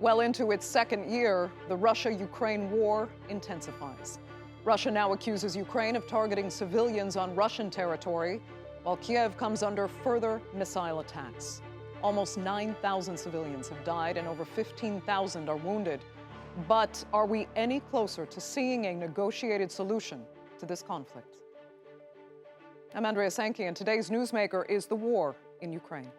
Well into its second year, the Russia-Ukraine war intensifies. Russia now accuses Ukraine of targeting civilians on Russian territory, while Kiev comes under further missile attacks. Almost 9,000 civilians have died and over 15,000 are wounded. But are we any closer to seeing a negotiated solution to this conflict? I'm Andrea Sankey, and today's newsmaker is the war in Ukraine.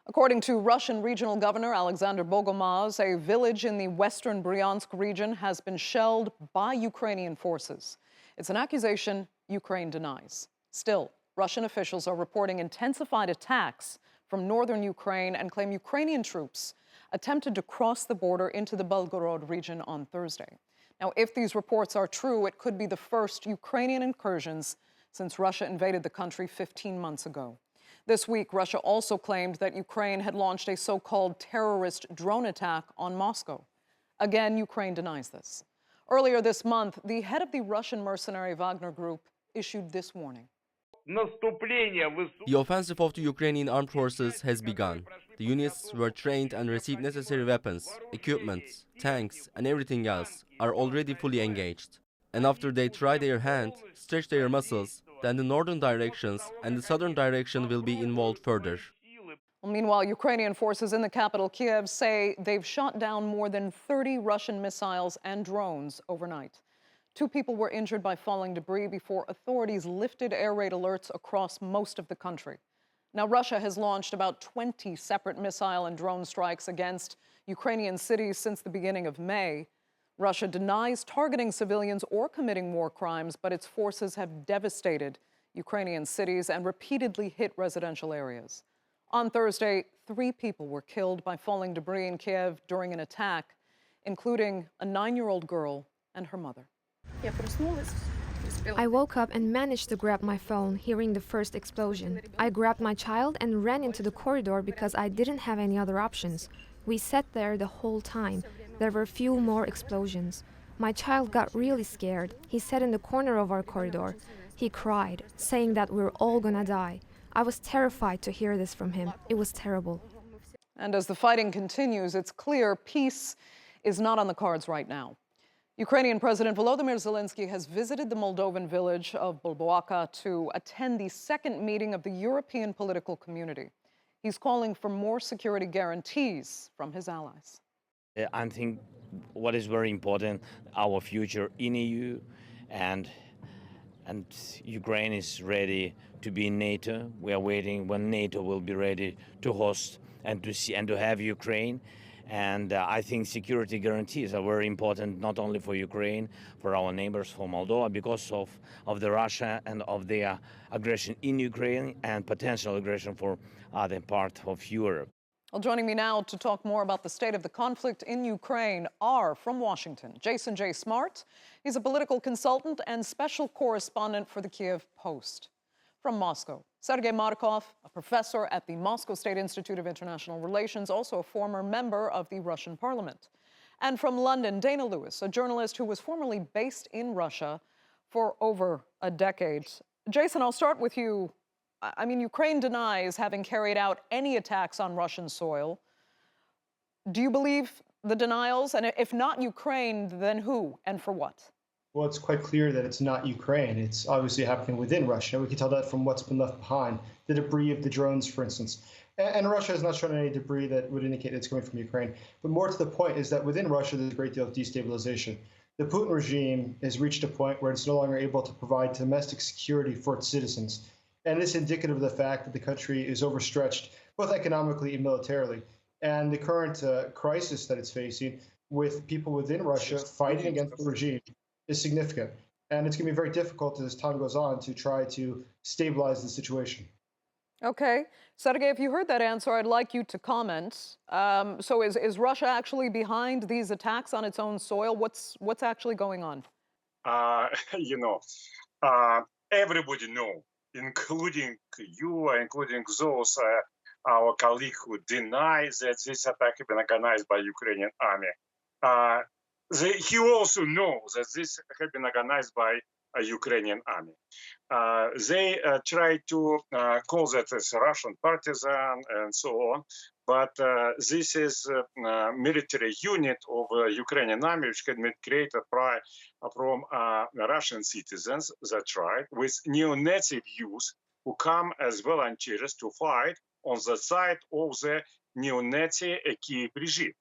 According to Russian regional governor Alexander Bogomaz, a village in the western Bryansk region has been shelled by Ukrainian forces. It's an accusation Ukraine denies. Still, Russian officials are reporting intensified attacks from northern Ukraine and claim Ukrainian troops attempted to cross the border into the Belgorod region on Thursday. Now, if these reports are true, it could be the first Ukrainian incursions since Russia invaded the country 15 months ago. This week, Russia also claimed that Ukraine had launched a so-called terrorist drone attack on Moscow. Again, Ukraine denies this. Earlier this month, the head of the Russian mercenary Wagner Group issued this warning. The offensive of the Ukrainian armed forces has begun. The units were trained and received necessary weapons, equipment, tanks, and everything else are already fully engaged. And after they try their hand, stretch their muscles, then the northern directions and the southern direction will be involved further. Well, meanwhile, Ukrainian forces in the capital, Kiev, say they've shot down more than 30 Russian missiles and drones overnight. 2 people were injured by falling debris before authorities lifted air raid alerts across most of the country. Now, Russia has launched about 20 separate missile and drone strikes against Ukrainian cities since the beginning of May. Russia denies targeting civilians or committing war crimes, but its forces have devastated Ukrainian cities and repeatedly hit residential areas. On Thursday, 3 people were killed by falling debris in Kiev during an attack, including a 9-year-old girl and her mother. I woke up and managed to grab my phone, hearing the first explosion. I grabbed my child and ran into the corridor because I didn't have any other options. We sat there the whole time. There were few more explosions. My child got really scared. He sat in the corner of our corridor. He cried, saying that we're all gonna die. I was terrified to hear this from him. It was terrible. And as the fighting continues, it's clear peace is not on the cards right now. Ukrainian President Volodymyr Zelenskyy has visited the Moldovan village of Bulboaka to attend the second meeting of the European political community. He's calling for more security guarantees from his allies. I think what is very important, our future in EU, and Ukraine is ready to be in NATO. We are waiting when NATO will be ready to host and to see and to have Ukraine. And I think security guarantees are very important, not only for Ukraine, for our neighbors, for Moldova, because of the Russia and of their aggression in Ukraine and potential aggression for other parts of Europe. Well, joining me now to talk more about the state of the conflict in Ukraine are, from Washington, Jason J. Smart. He's a political consultant and special correspondent for the Kiev Post. From Moscow, Sergei Markov, a professor at the Moscow State Institute of International Relations, also a former member of the Russian parliament. And from London, Dana Lewis, a journalist who was formerly based in Russia for over a decade. Jason, I'll start with you. I mean, Ukraine denies having carried out any attacks on Russian soil. Do you believe the denials? And if not Ukraine, then who and for what? Well, it's quite clear that it's not Ukraine. It's obviously happening within Russia. We can tell that from what's been left behind, the debris of the drones, for instance. And Russia has not shown any debris that would indicate it's coming from Ukraine. But more to the point is that within Russia, there's a great deal of destabilization. The Putin regime has reached a point where it's no longer able to provide domestic security for its citizens. And this is indicative of the fact that the country is overstretched, both economically and militarily. And the current crisis that it's facing with people within Russia fighting against the regime is significant. And it's going to be very difficult as time goes on to try to stabilize the situation. Okay. Sergei, if you heard that answer, I'd like you to comment. So is Russia actually behind these attacks on its own soil? What's actually going on? Everybody knows, including you, including those our colleague who denies that this attack had been organized by Ukrainian army. He also knows that this had been organized by a Ukrainian army. They try to call that as Russian partisan and so on, but this is a military unit of Ukrainian army which had been created from Russian citizens, that's right, with neo-Nazi views who come as volunteers to fight on the side of the neo-Nazi Kyiv regime.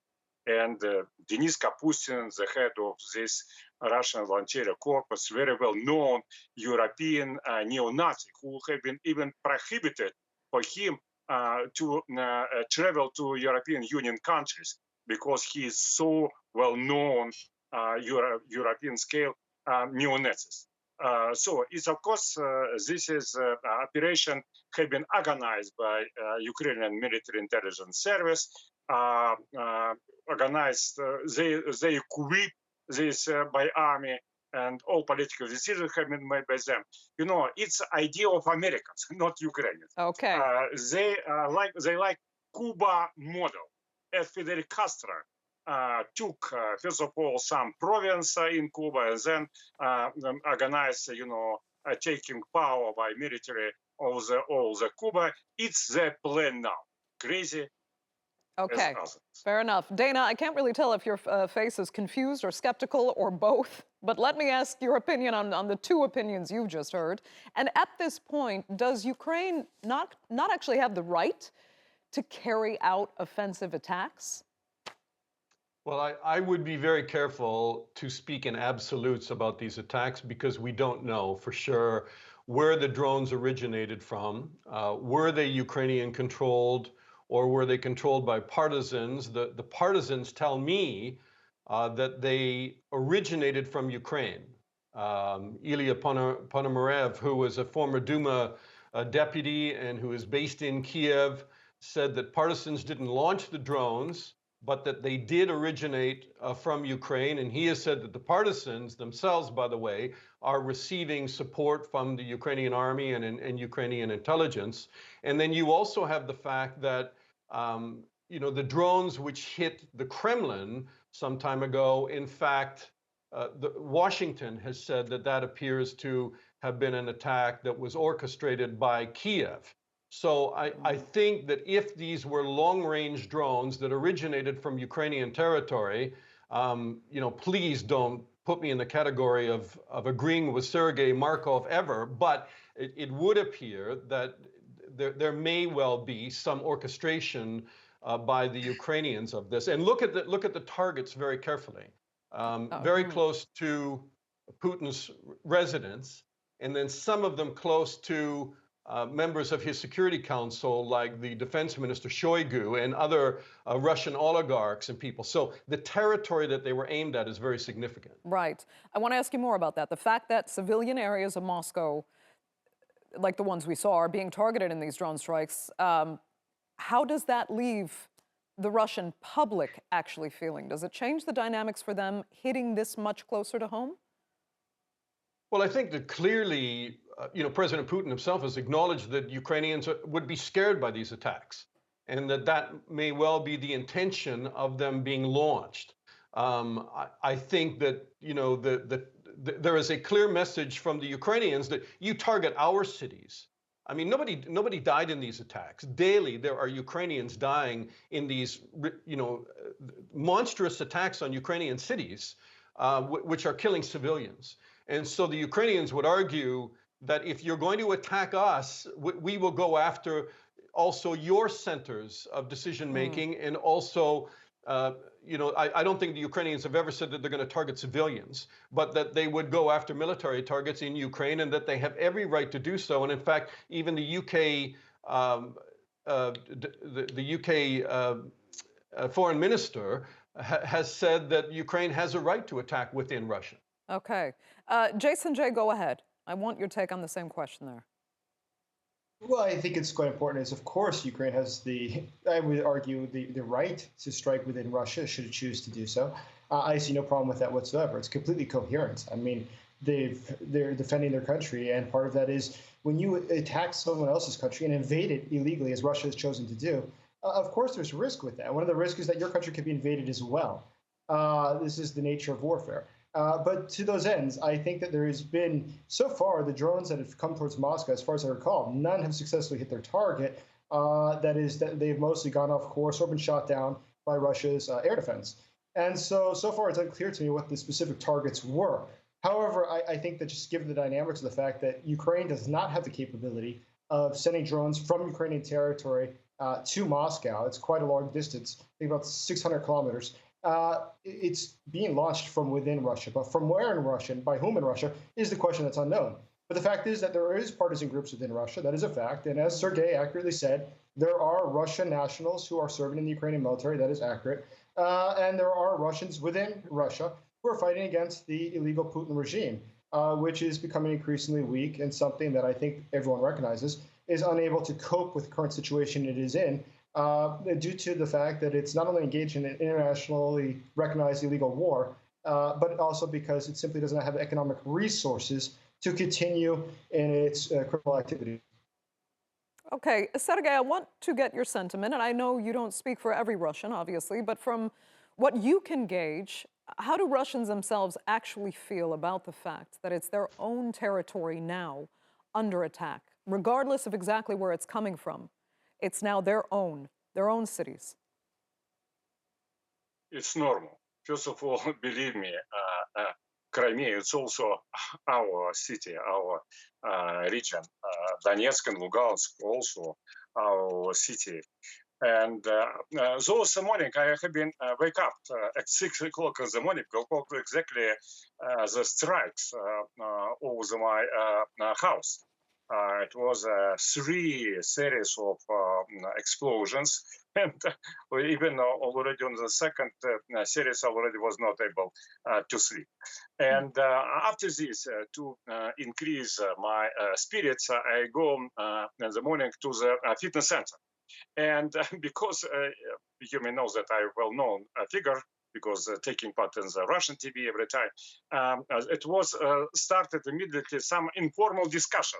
And Denis Kapustin, the head of this Russian volunteer corpus, very well-known European neo-Nazi, who have been even prohibited for him to travel to European Union countries because he is so well-known European scale neo-Nazis. So it's of course this is operation have been organized by Ukrainian military intelligence service. Organized, they equip this by army, and all political decisions have been made by them. You know, it's idea of Americans, not Ukrainians. Okay. They like Cuba model, as Fidel Castro took first of all some province in Cuba, and then organized, taking power by military of all the Cuba. It's their plan now. Crazy. Okay, fair enough. Dana, I can't really tell if your face is confused or skeptical or both, but let me ask your opinion on the two opinions you've just heard. And at this point, does Ukraine not actually have the right to carry out offensive attacks? Well, I would be very careful to speak in absolutes about these attacks because we don't know for sure where the drones originated from. Were they Ukrainian controlled? Or were they controlled by partisans? The partisans tell me that they originated from Ukraine. Ilya Ponomarev, who was a former Duma deputy and who is based in Kiev, said that partisans didn't launch the drones, but that they did originate from Ukraine. And he has said that the partisans themselves, by the way, are receiving support from the Ukrainian army and Ukrainian intelligence. And then you also have the fact that, the drones which hit the Kremlin some time ago, in fact, Washington has said that appears to have been an attack that was orchestrated by Kiev. So I think that if these were long-range drones that originated from Ukrainian territory, please don't put me in the category of agreeing with Sergei Markov ever, but it would appear that there may well be some orchestration by the Ukrainians of this. And look at the targets very carefully. Very close to Putin's residence, and then some of them close to members of his Security Council, like the Defense Minister Shoigu and other Russian oligarchs and people. So the territory that they were aimed at is very significant. Right. I want to ask you more about that. The fact that civilian areas of Moscow, like the ones we saw, are being targeted in these drone strikes, how does that leave the Russian public actually feeling? Does it change the dynamics for them hitting this much closer to home? Well, I think that clearly, President Putin himself has acknowledged that Ukrainians would be scared by these attacks, and that may well be the intention of them being launched. I think that, there is a clear message from the Ukrainians that you target our cities. I mean, nobody died in these attacks. Daily, there are Ukrainians dying in these, monstrous attacks on Ukrainian cities, which are killing civilians. And so the Ukrainians would argue that if you're going to attack us, we will go after also your centers of decision-making. And also, I don't think the Ukrainians have ever said that they're going to target civilians, but that they would go after military targets in Ukraine and that they have every right to do so. And in fact, even the UK, foreign minister has said that Ukraine has a right to attack within Russia. Okay. Jason J., go ahead. I want your take on the same question there. Well, I think it's quite important is, of course, Ukraine has I would argue, the right to strike within Russia should it choose to do so. I see no problem with that whatsoever. It's completely coherent. I mean, they're defending their country, and part of that is when you attack someone else's country and invade it illegally, as Russia has chosen to do. Of course, there's risk with that. One of the risks is that your country could be invaded as well. This is the nature of warfare. But to those ends, I think that there has been, so far, the drones that have come towards Moscow, as far as I recall, none have successfully hit their target. That is, that they've mostly gone off course or been shot down by Russia's air defense. And so far, it's unclear to me what the specific targets were. However, I think that just given the dynamics of the fact that Ukraine does not have the capability of sending drones from Ukrainian territory to Moscow, it's quite a long distance, I think about 600 kilometers. It's being launched from within Russia, but from where in Russia and by whom in Russia is the question that's unknown. But the fact is that there is partisan groups within Russia. That is a fact. And as Sergei accurately said, there are Russian nationals who are serving in the Ukrainian military. That is accurate. And there are Russians within Russia who are fighting against the illegal Putin regime, which is becoming increasingly weak and something that I think everyone recognizes is unable to cope with the current situation it is in. Due to the fact that it's not only engaged in an internationally recognized illegal war, but also because it simply doesn't have the economic resources to continue in its criminal activity. Okay, Sergei, I want to get your sentiment, and I know you don't speak for every Russian, obviously, but from what you can gauge, how do Russians themselves actually feel about the fact that it's their own territory now under attack, regardless of exactly where it's coming from? It's now their own cities. It's normal. First of all, believe me, Crimea, it's also our city, our region. Donetsk and Lugansk, also our city. And those morning, I have been wake up at 6 o'clock in the morning, go to exactly the strikes over my house. It was 3 series of explosions, and even already on the second series, already was not able to sleep. And after this, to increase my spirits, I go in the morning to the fitness center. And because you may know that I'm a well-known figure, because taking part in the Russian TV every time, it was started immediately some informal discussion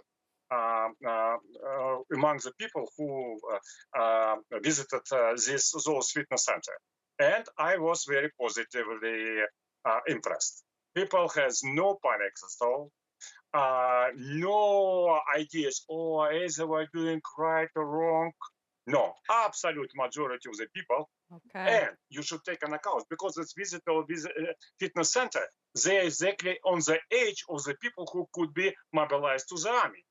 among the people who visited those fitness center. And I was very positively impressed. People has no panic at all. No ideas, is they doing right or wrong. No, absolute majority of the people. Okay. And you should take an account because it's visitor or fitness center. They're exactly on the age of the people who could be mobilized to the army.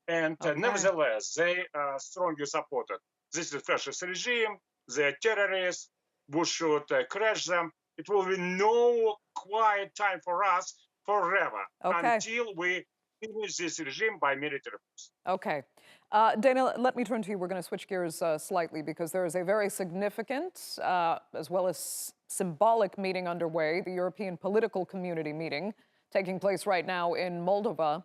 And nevertheless, they strongly supported this is fascist regime, they're terrorists, we should crash them. It will be no quiet time for us forever until we finish this regime by military force. Okay. Dana, let me turn to you. We're going to switch gears slightly because there is a very significant, as well as symbolic meeting underway, the European Political Community meeting taking place right now in Moldova.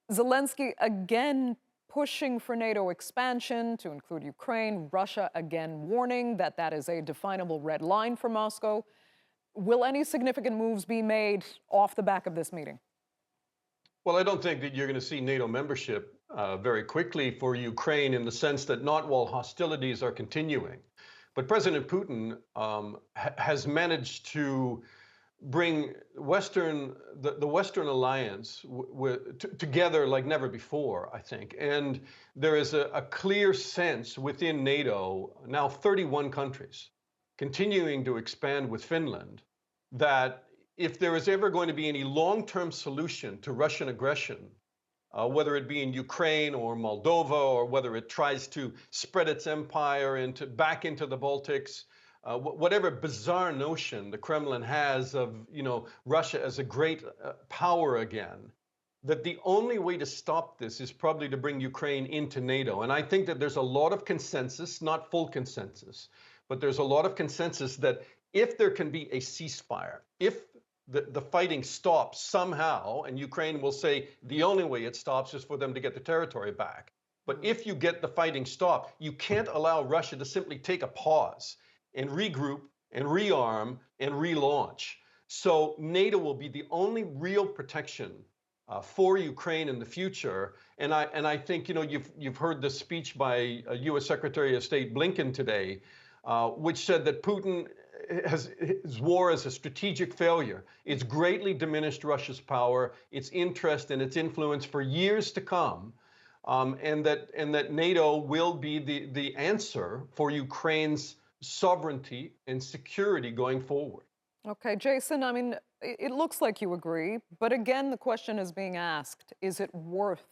Zelenskyy again pushing for NATO expansion to include Ukraine. Russia again warning that that is a definable red line for Moscow. Will any significant moves be made off the back of this meeting? Well, I don't think that you're going to see NATO membership very quickly for Ukraine in the sense that not while hostilities are continuing. But President Putin has managed to bring the Western alliance together like never before, I think. And there is a clear sense within NATO, now 31 countries, continuing to expand with Finland, that if there is ever going to be any long-term solution to Russian aggression, whether it be in Ukraine or Moldova, or whether it tries to spread its empire back into the Baltics, whatever bizarre notion the Kremlin has of, Russia as a great power again, that the only way to stop this is probably to bring Ukraine into NATO. And I think that there's a lot of consensus, not full consensus, but there's a lot of consensus that if there can be a ceasefire, if the fighting stops somehow, and Ukraine will say the only way it stops is for them to get the territory back. But if you get the fighting stopped, you can't allow Russia to simply take a pause and regroup and rearm and relaunch. So NATO will be the only real protection for Ukraine in the future. And I think, you know, you've heard the speech by U.S. Secretary of State Blinken today, which said that Putin his war is a strategic failure. It's greatly diminished Russia's power, its interest, and its influence for years to come. And that NATO will be the answer for Ukraine's sovereignty and security going forward. Okay, Jason, I mean, it looks like you agree, but again, the question is being asked, is it worth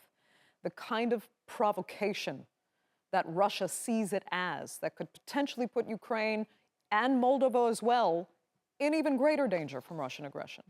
the kind of provocation that Russia sees it as that could potentially put Ukraine and Moldova as well in even greater danger from Russian aggression?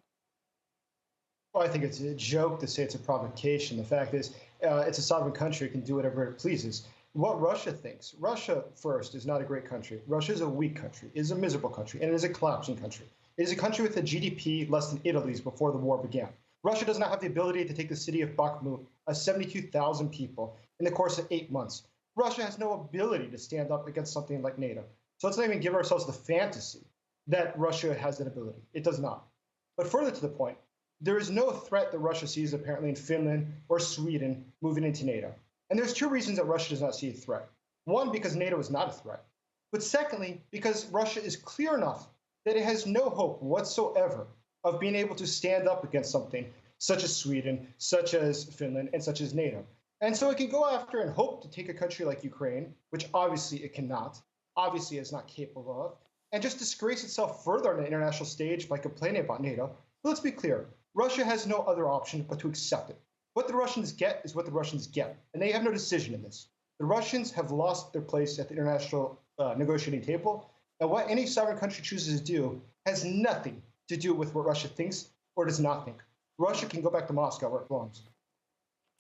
Well, I think it's a joke to say it's a provocation. The fact is, it's a sovereign country. It can do whatever it pleases. What Russia thinks, Russia, first, is not a great country. Russia is a weak country, it is a miserable country, and it is a collapsing country. It is a country with a GDP less than Italy's before the war began. Russia does not have the ability to take the city of Bakhmut, 72,000 people, in the course of 8 months. Russia has no ability to stand up against something like NATO. So let's not even give ourselves the fantasy that Russia has that ability. It does not. But further to the point, there is no threat that Russia sees apparently in Finland or Sweden moving into NATO. And there's two reasons that Russia does not see a threat. One, because NATO is not a threat. But secondly, because Russia is clear enough that it has no hope whatsoever of being able to stand up against something such as Sweden, such as Finland, and such as NATO. And so it can go after and hope to take a country like Ukraine, which obviously it cannot, obviously it's not capable of, and just disgrace itself further on the international stage by complaining about NATO. But let's be clear, Russia has no other option but to accept it. What the Russians get is what the Russians get, and they have no decision in this. The Russians have lost their place at the international negotiating table, and what any sovereign country chooses to do has nothing to do with what Russia thinks or does not think. Russia can go back to Moscow where it belongs.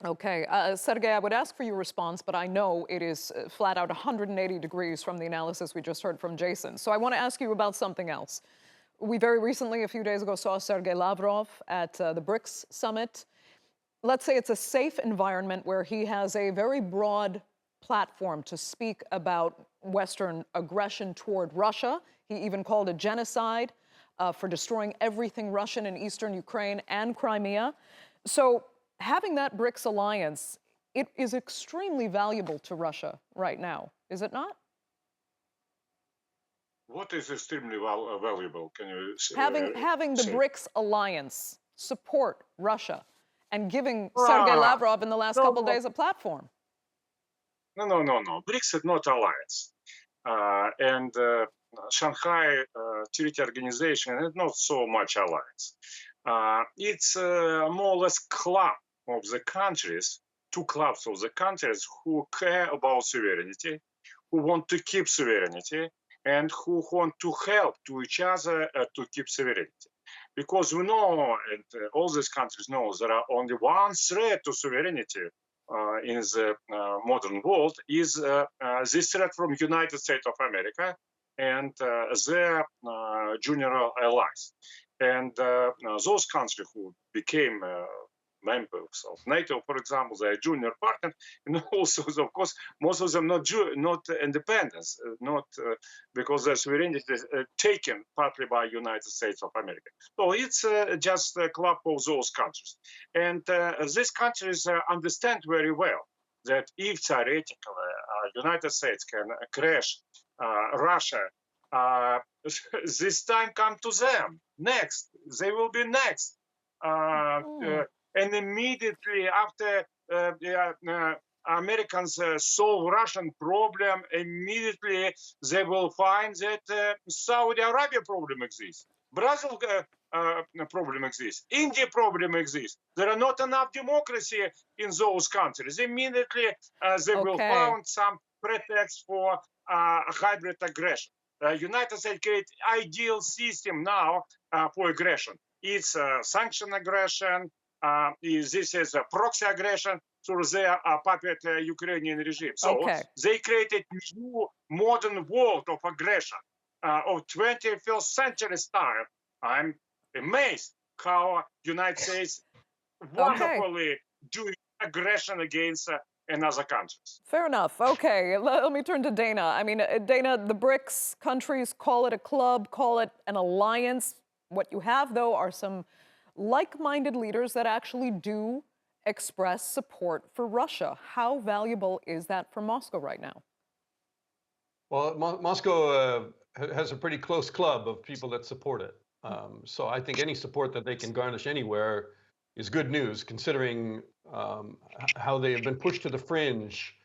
Okay, Sergei, I would ask for your response, but I know it is flat out 180 degrees from the analysis we just heard from Jason. So I want to ask you about something else. We very recently, a few days ago, saw Sergei Lavrov at the BRICS summit. Let's say it's a safe environment where he has a very broad platform to speak about Western aggression toward Russia. He even called it genocide for destroying everything Russian in eastern Ukraine and Crimea. So having that BRICS alliance, it is extremely valuable to Russia right now, is it not? What is extremely valuable? Can you say? Having the BRICS alliance support Russia and giving Sergei Lavrov in the last couple of days a platform. No. BRICS is not alliance. And Shanghai Treaty Organization is not so much alliance. It's more or less club of the countries, two clubs of the countries who care about sovereignty, who want to keep sovereignty, and who want to help to each other to keep sovereignty. Because we know, and all these countries know, there are only one threat to sovereignty in the modern world is this threat from United States of America and their junior allies. And those countries who became members of NATO, for example, they are junior partner, and also, of course, most of them not independents, not because their sovereignty is taken partly by United States of America. So it's just a club of those countries. And these countries understand very well that if theoretically United States can crash Russia, this time come to them next. They will be next. And immediately after Americans solve Russian problem, immediately they will find that Saudi Arabia problem exists, Brazil problem exists, India problem exists. There are not enough democracy in those countries. Immediately they will find some pretext for hybrid aggression. United States create ideal system now for aggression. It's sanction aggression. This is a proxy aggression through their puppet Ukrainian regime. So they created new modern world of aggression of 21st century style. I'm amazed how United States wonderfully do aggression against another countries. Fair enough. Okay, let me turn to Dana. I mean, Dana, the BRICS countries, call it a club, call it an alliance. What you have, though, are some like-minded leaders that actually do express support for Russia. How valuable is that for Moscow right now? Well, Moscow has a pretty close club of people that support it. So I think any support that they can garnish anywhere is good news, considering how they have been pushed to the fringe,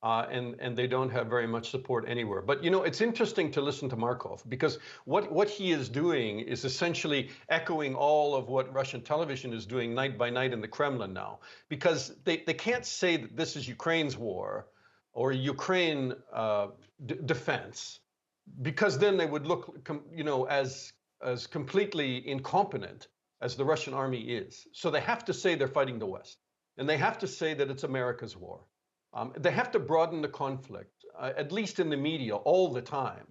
and they don't have very much support anywhere. But it's interesting to listen to Markov, because what he is doing is essentially echoing all of what Russian television is doing night by night in the Kremlin now, because they can't say that this is Ukraine's war or Ukraine defense, because then they would look, as completely incompetent as the Russian army is. So they have to say they're fighting the West, and they have to say that it's America's war. They have to broaden the conflict, at least in the media, all the time,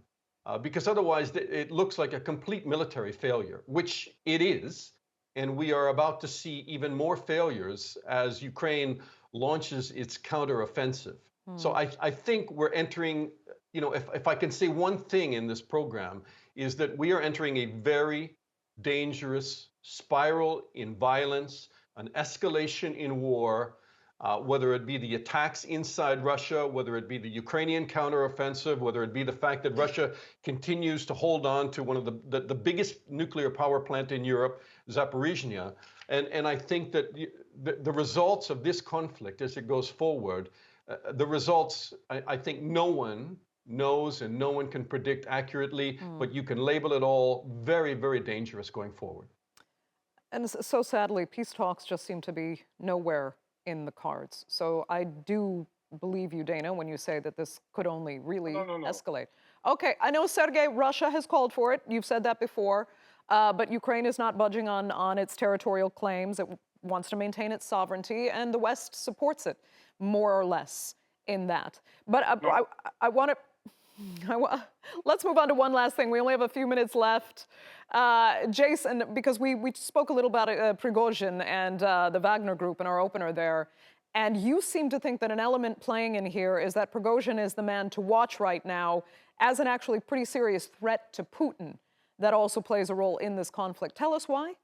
because otherwise it looks like a complete military failure, which it is. And we are about to see even more failures as Ukraine launches its counteroffensive. So I think we're entering, if I can say one thing in this program, is that we are entering a very dangerous spiral in violence, an escalation in war, whether it be the attacks inside Russia, whether it be the Ukrainian counteroffensive, whether it be the fact that Russia continues to hold on to one of the biggest nuclear power plant in Europe, Zaporizhzhia. And I think that the results of this conflict as it goes forward, the results, I think no one knows and no one can predict accurately, but you can label it all very, very dangerous going forward. And so sadly, peace talks just seem to be nowhere in the cards. So I do believe you, Dana, when you say that this could only really escalate. Okay, I know, Sergei, Russia has called for it. You've said that before. But Ukraine is not budging on its territorial claims. It wants to maintain its sovereignty, and the West supports it, more or less, in that. But I want to... Let's move on to one last thing. We only have a few minutes left. Jason, because we spoke a little about Prigozhin and the Wagner Group in our opener there, and you seem to think that an element playing in here is that Prigozhin is the man to watch right now as an actually pretty serious threat to Putin that also plays a role in this conflict. Tell us why.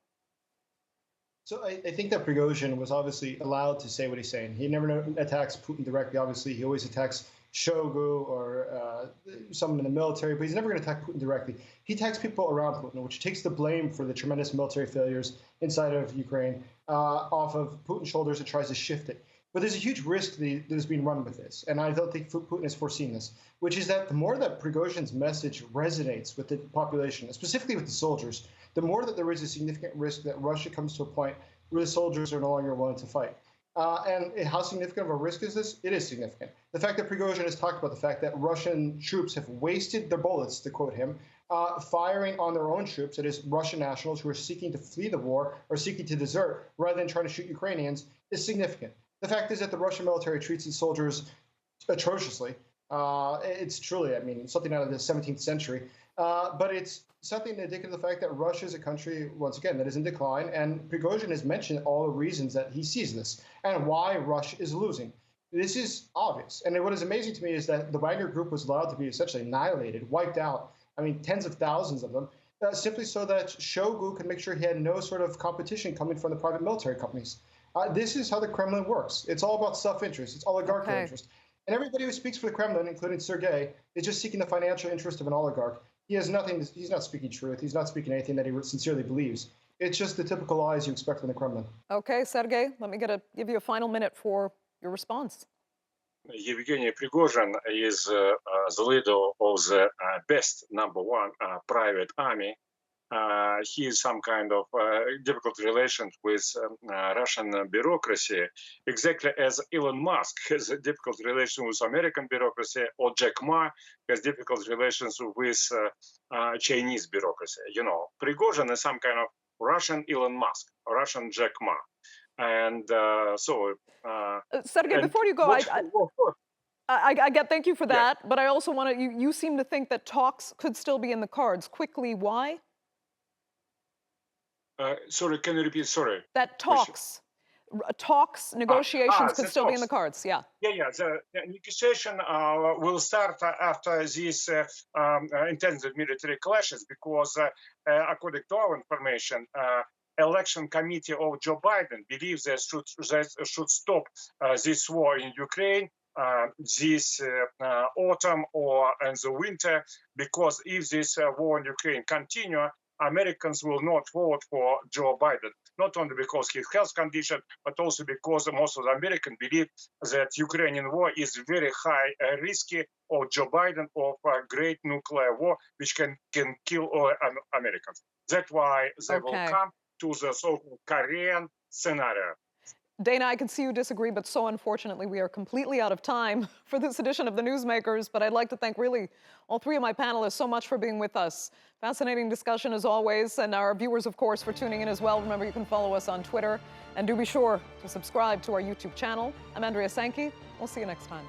So I think that Prigozhin was obviously allowed to say what he's saying. He never attacks Putin directly. Obviously, he always attacks Shoigu or someone in the military, but he's never going to attack Putin directly. He attacks people around Putin, which takes the blame for the tremendous military failures inside of Ukraine off of Putin's shoulders and tries to shift it. But there's a huge risk that is being run with this, and I don't think Putin has foreseen this, which is that the more that Prigozhin's message resonates with the population, specifically with the soldiers, the more that there is a significant risk that Russia comes to a point where the soldiers are no longer willing to fight. And how significant of a risk is this? It is significant. The fact that Prigozhin has talked about the fact that Russian troops have wasted their bullets, to quote him, firing on their own troops, that is, Russian nationals who are seeking to flee the war or seeking to desert rather than trying to shoot Ukrainians, is significant. The fact is that the Russian military treats its soldiers atrociously. It's truly, something out of the 17th century. But it's something indicative of the fact that Russia is a country, once again, that is in decline. And Prigozhin has mentioned all the reasons that he sees this and why Russia is losing. This is obvious. And what is amazing to me is that the Wagner Group was allowed to be essentially annihilated, wiped out, tens of thousands of them, simply so that Shoigu could make sure he had no sort of competition coming from the private military companies. This is how the Kremlin works. It's all about self-interest. It's oligarchical interest. And everybody who speaks for the Kremlin, including Sergei, is just seeking the financial interest of an oligarch. He has nothing. He's not speaking truth. He's not speaking anything that he sincerely believes. It's just the typical lies you expect from the Kremlin. Okay, Sergei, let me give you a final minute for your response. Yevgeny Prigozhin is the leader of the best #1 private army. He has some kind of difficult relations with Russian bureaucracy, exactly as Elon Musk has a difficult relation with American bureaucracy, or Jack Ma has difficult relations with Chinese bureaucracy. Prigozhin is some kind of Russian Elon Musk, Russian Jack Ma. And Sergei, before you go, I get, thank you for that, but I also want to, you seem to think that talks could still be in the cards. Quickly, why? Sorry, can you repeat? Sorry. That talks talks, negotiations could still be in the cards. Yeah. Yeah. The negotiation will start after these intensive military clashes, because according to our information, election committee of Joe Biden believes that should stop this war in Ukraine this autumn or in the winter, because if this war in Ukraine continue, Americans will not vote for Joe Biden, not only because his health condition, but also because most of the Americans believe that Ukrainian war is very high risky of Joe Biden of a great nuclear war, which can kill all Americans. That's why they will come to the so-called Korean scenario. Dana, I can see you disagree, but so unfortunately we are completely out of time for this edition of The Newsmakers. But I'd like to thank really all three of my panelists so much for being with us. Fascinating discussion as always, and our viewers, of course, for tuning in as well. Remember, you can follow us on Twitter, and do be sure to subscribe to our YouTube channel. I'm Andrea Sankey. We'll see you next time.